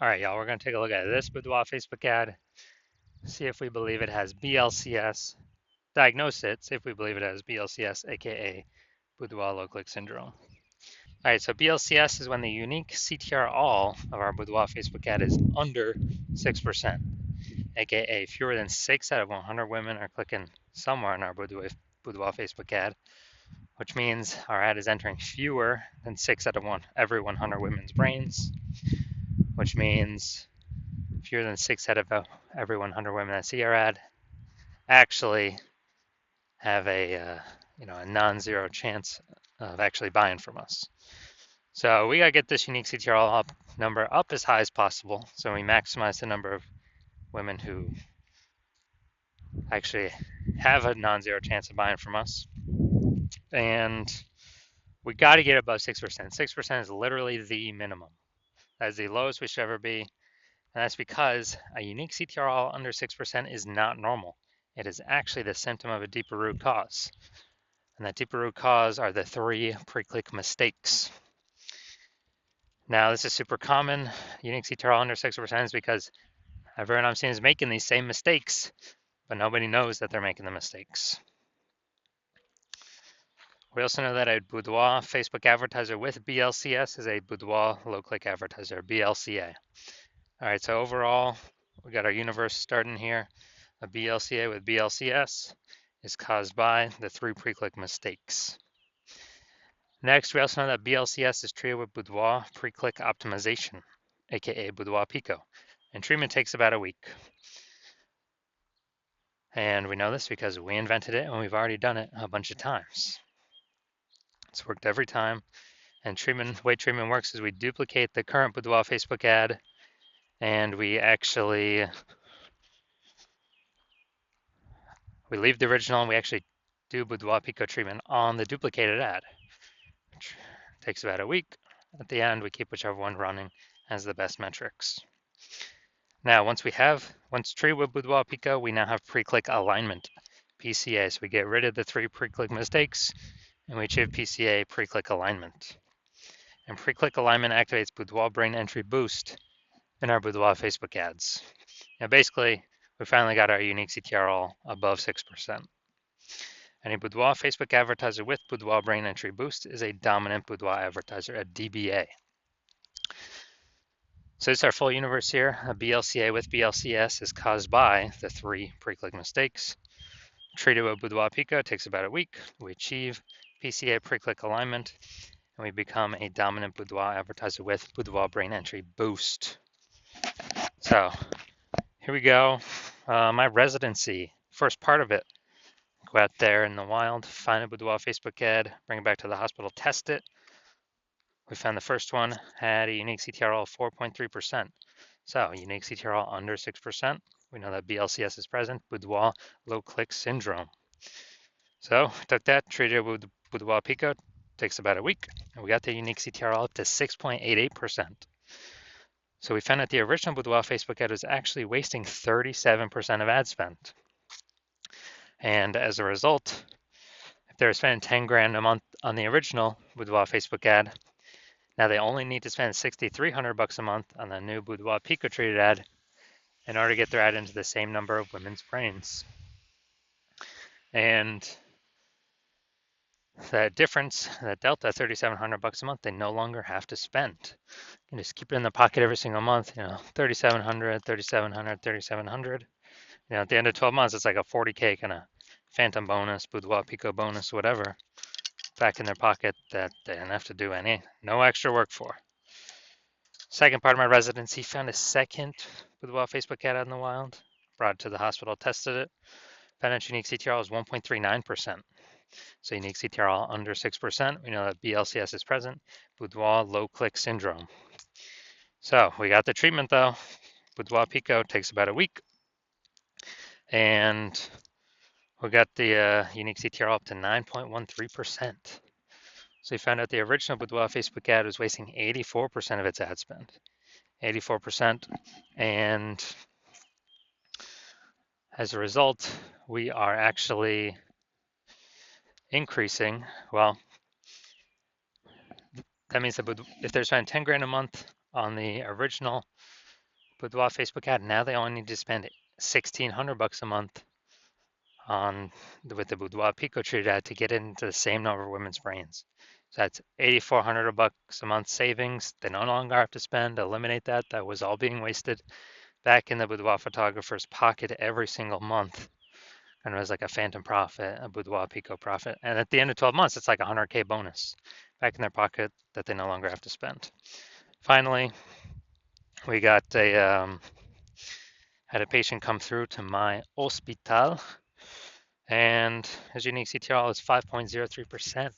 All right, y'all, we're going to take a look at this Boudoir Facebook ad, see if we believe it has BLCS, diagnose it, see if we believe it has BLCS, aka Boudoir low click syndrome. All right, so BLCS is when the unique CTR all of our Boudoir Facebook ad is under 6%, aka fewer than 6 out of 100 women are clicking somewhere on our Boudoir Facebook ad, which means our ad is entering fewer than 6 out of every 100 women's brains, which means fewer than 6 out of every 100 women that see our ad actually have a non-zero chance of actually buying from us. So we got to get this unique CTRL number up as high as possible, so we maximize the number of women who actually have a non-zero chance of buying from us. And we got to get above 6%. 6% is literally the minimum. That is the lowest we should ever be. And that's because a unique CTRL under 6% is not normal. It is actually the symptom of a deeper root cause. And that deeper root cause are the 3 pre-click mistakes. Now, this is super common. Unique CTRL under 6% is because everyone I'm seeing is making these same mistakes, but nobody knows that they're making the mistakes. We also know that a Boudoir Facebook advertiser with BLCS is a Boudoir low-click advertiser, BLCA. All right, so overall, we got our universe starting here. A BLCA with BLCS is caused by the 3 pre-click mistakes. Next, we also know that BLCS is treated with Boudoir pre-click optimization, aka Boudoir Pico, and treatment takes about a week. And we know this because we invented it and we've already done it a bunch of times. It's worked every time. And the way treatment works is we duplicate the current Boudoir Facebook ad, and we leave the original and we actually do Boudoir Pico treatment on the duplicated ad. Which takes about a week. At the end, we keep whichever one running as the best metrics. Now, once treated with Boudoir Pico, we now have pre-click alignment, PCA. So we get rid of the 3 pre-click mistakes and we achieve PCA, pre-click alignment. And pre-click alignment activates Boudoir brain entry boost in our Boudoir Facebook ads. Now, basically, we finally got our unique CTRL above 6%. And a Boudoir Facebook advertiser with Boudoir brain entry boost is a dominant Boudoir advertiser, a DBA. So this is our full universe here. A BLCA with BLCS is caused by the 3 pre-click mistakes. Treated with Boudoir Pico takes about a week. We achieve PCA pre-click alignment, and we become a dominant Boudoir advertiser with Boudoir brain entry boost. So here we go. My residency, first part of it. Go out there in the wild, find a Boudoir Facebook ad, bring it back to the hospital, test it. We found the first one had a unique CTRL of 4.3%. So unique CTRL under 6%. We know that BLCS is present, Boudoir low click syndrome. So took that, treated it with Boudoir Pico, takes about a week, and we got the unique CTRL up to 6.88%. So we found that the original Boudoir Facebook ad was actually wasting 37% of ad spend. And as a result, if they were spending 10 grand a month on the original Boudoir Facebook ad, now they only need to spend 6,300 bucks a month on the new Boudoir Pico treated ad in order to get their ad into the same number of women's brains. And that difference, that delta, 3,700 bucks a month, they no longer have to spend. You can just keep it in the pocket every single month, 3,700, 3,700, 3,700. At the end of 12 months, it's like a 40K kind of phantom bonus, Boudoir Pico bonus, whatever, back in their pocket that they didn't have to do no extra work for. Second part of my residency, found a second Boudoir Facebook ad out in the wild, brought it to the hospital, tested it, found its unique CTRL is 1.39%. So unique CTRL under 6%. We know that BLCS is present, Boudoir low click syndrome. So we got the treatment though. Boudoir Pico takes about a week. And we got the unique CTRL up to 9.13%. So we found out the original Boudoir Facebook ad was wasting 84% of its ad spend. 84%. And as a result, we are actually increasing. Well, that means that if they're spending 10 grand a month on the original Boudoir Facebook ad. Now they only need to spend $1,600 a month on with the Boudoir Pico treated ad to get into the same number of women's brains. So that's $8,400 a month savings. They no longer have to spend. Eliminate that. That was all being wasted back in the boudoir photographer's pocket every single month. And it was like a phantom profit, a Boudoir Pico profit. And at the end of 12 months, it's like a 100K bonus back in their pocket that they no longer have to spend. Finally, we got had a patient come through to my hospital, and his unique CTRL is 5.03%.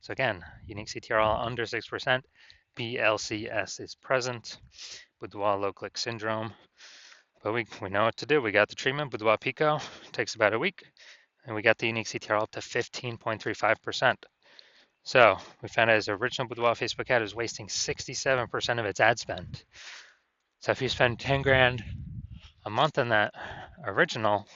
So again, unique CTRL under 6%. BLCS is present. Boudoir low click syndrome. But we know what to do. We got the treatment, Boudoir Pico, takes about a week, and we got the unique CTRL up to 15.35%. So we found out his original Boudoir Facebook ad is wasting 67% of its ad spend. So if you spend 10 grand a month on that original,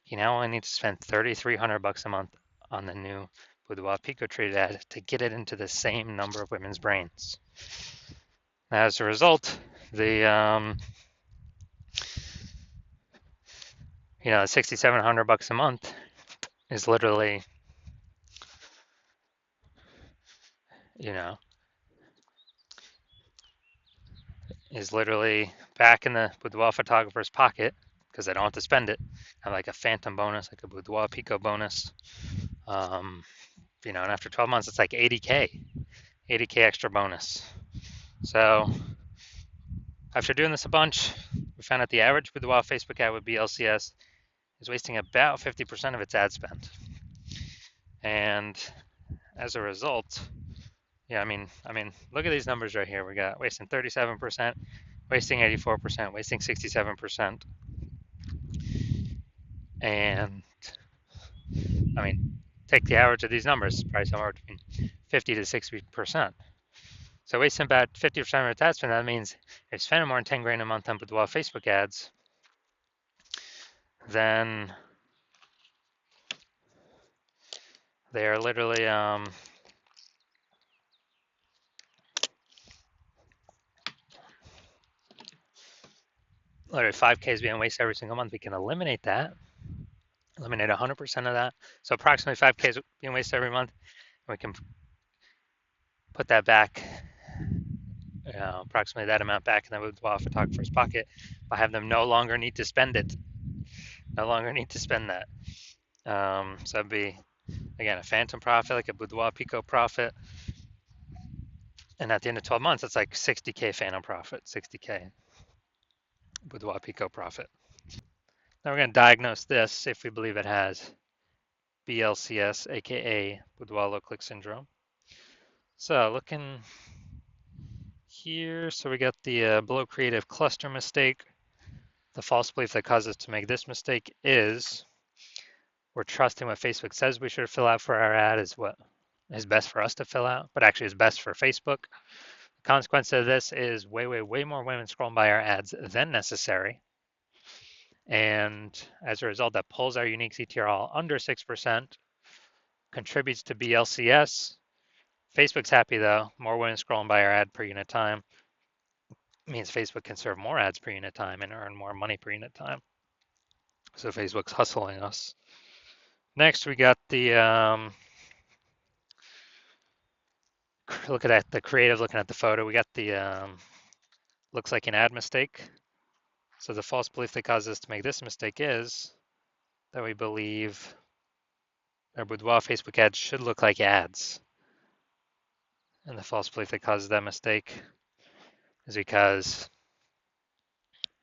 you now only need to spend $3,300 a month on the new Boudoir Pico treated ad to get it into the same number of women's brains. Now, as a result, the $6,700 a month is literally, back in the Boudoir photographer's pocket because they don't have to spend it. Have like a phantom bonus, like a Boudoir Pico bonus. And after 12 months, it's like 80K extra bonus. So after doing this a bunch, we found out the average Boudoir Facebook ad with BLCS is wasting about 50% of its ad spend. And as a result, look at these numbers right here. We got wasting 37%, wasting 84%, wasting 67%. And take the average of these numbers, probably somewhere between 50 to 60%. So wasting about 50% of its ad spend, that means if spending more than 10 grand a month on Boudoir Facebook ads, then they are literally 5K is being wasted every single month. We can eliminate that, eliminate 100% of that. So approximately 5K is being wasted every month. We can put that back, approximately that amount back in the Boudoir photographer's pocket by having them no longer need to spend it, no longer need to spend that. So it'd be, again, a phantom profit, like a Boudoir Pico profit. And at the end of 12 months, it's like 60K phantom profit, 60K Boudoir Pico profit. Now we're going to diagnose this if we believe it has BLCS, aka Boudoir low click syndrome. So looking here, so we got the below creative cluster mistake. The false belief that causes us to make this mistake is we're trusting what Facebook says we should fill out for our ad is what is best for us to fill out, but actually is best for Facebook. The consequence of this is way more women scrolling by our ads than necessary. And as a result, that pulls our unique CTRL under 6%, contributes to BLCS. Facebook's happy though, more women scrolling by our ad per unit time means Facebook can serve more ads per unit time and earn more money per unit time. So Facebook's hustling us. Next, we got the look at the creative, looking at the photo. We got the looks like an ad mistake. So the false belief that causes us to make this mistake is that we believe our Boudoir Facebook ads should look like ads. And the false belief that causes that mistake is because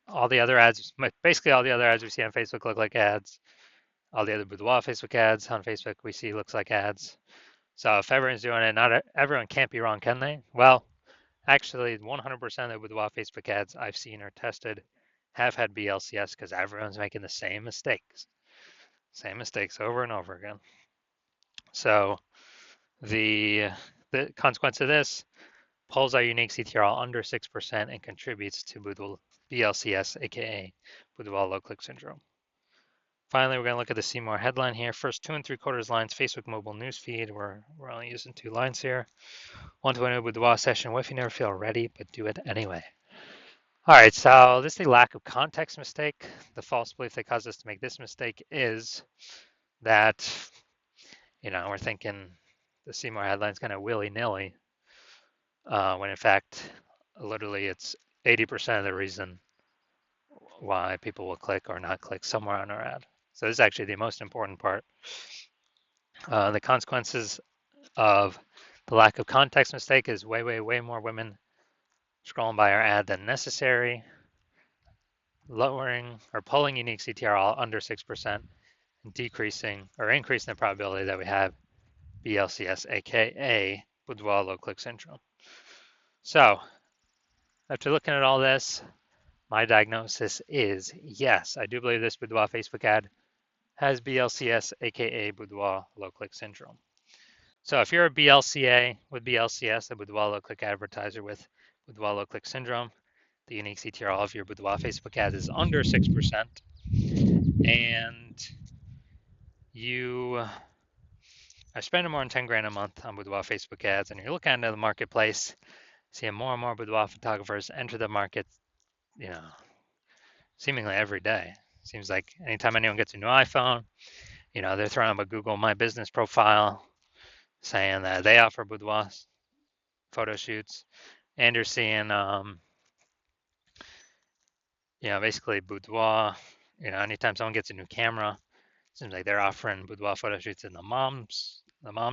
all the other ads, basically all the other ads we see on Facebook look like ads. All the other Boudoir Facebook ads on Facebook we see looks like ads. So if everyone's doing it, not everyone can't be wrong, can they? Well, actually 100% of the Boudoir Facebook ads I've seen or tested have had BLCS because everyone's making the same mistakes over and over again. So the consequence of this pulls our unique CTRL under 6% and contributes to BLCS, aka Boudoir low click syndrome. Finally, we're going to look at the see more headline here. First 2 3/4 lines, Facebook mobile newsfeed. We're only using 2 lines here. 120 Boudoir session. What if you never feel ready, but do it anyway? All right, so this is the lack of context mistake. The false belief that caused us to make this mistake is that, we're thinking the Seymour headline's kind of willy-nilly, when in fact, literally it's 80% of the reason why people will click or not click somewhere on our ad. So this is actually the most important part. The consequences of the lack of context mistake is way, way, way more women scrolling by our ad than necessary, lowering or pulling unique CTR under 6%, and decreasing or increasing the probability that we have BLCS, aka Boudoir low click syndrome. So, after looking at all this, my diagnosis is yes, I do believe this Boudoir Facebook ad has BLCS, aka Boudoir low click syndrome. So if you're a BLCA with BLCS, a Boudoir low click advertiser with Boudoir low click syndrome, the unique CTR of your Boudoir Facebook ads is under 6%, and you are spending more than 10 grand a month on Boudoir Facebook ads, and you're looking into the marketplace, seeing more and more Boudoir photographers enter the market, seemingly every day. Seems like anytime anyone gets a new iPhone, they're throwing up a Google My Business profile saying that they offer boudoir photo shoots, and you're seeing, basically boudoir. Anytime someone gets a new camera, it seems like they're offering boudoir photo shoots in the moms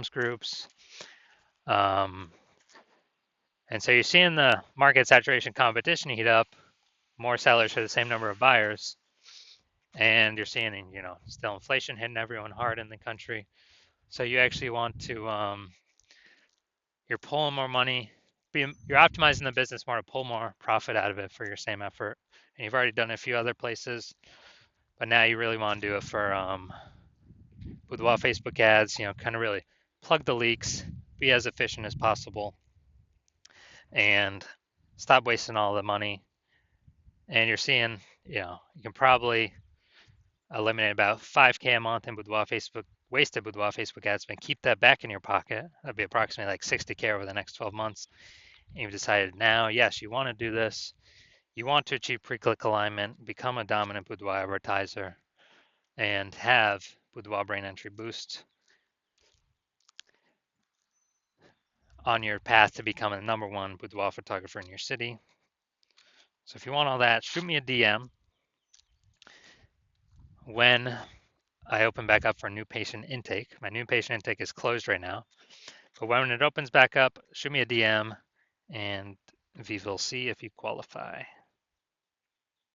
groups, and so you're seeing the market saturation competition heat up, more sellers for the same number of buyers, and you're seeing, still inflation hitting everyone hard in the country. So you actually want to, you're pulling more money, you're optimizing the business more to pull more profit out of it for your same effort. And you've already done it a few other places, but now you really want to do it for Boudoir Facebook ads, kind of really plug the leaks, be as efficient as possible, and stop wasting all the money. And you're seeing, you can probably eliminate about 5K a month in wasted Boudoir Facebook ads, and keep that back in your pocket. That'd be approximately like 60K over the next 12 months. And you've decided now, yes, you want to do this. You want to achieve pre-click alignment, become a dominant Boudoir advertiser, and have Boudoir Brain Entry Boost on your path to becoming the #1 boudoir photographer in your city. So if you want all that, shoot me a DM when I open back up for new patient intake. My new patient intake is closed right now, but when it opens back up, shoot me a DM and we will see if you qualify.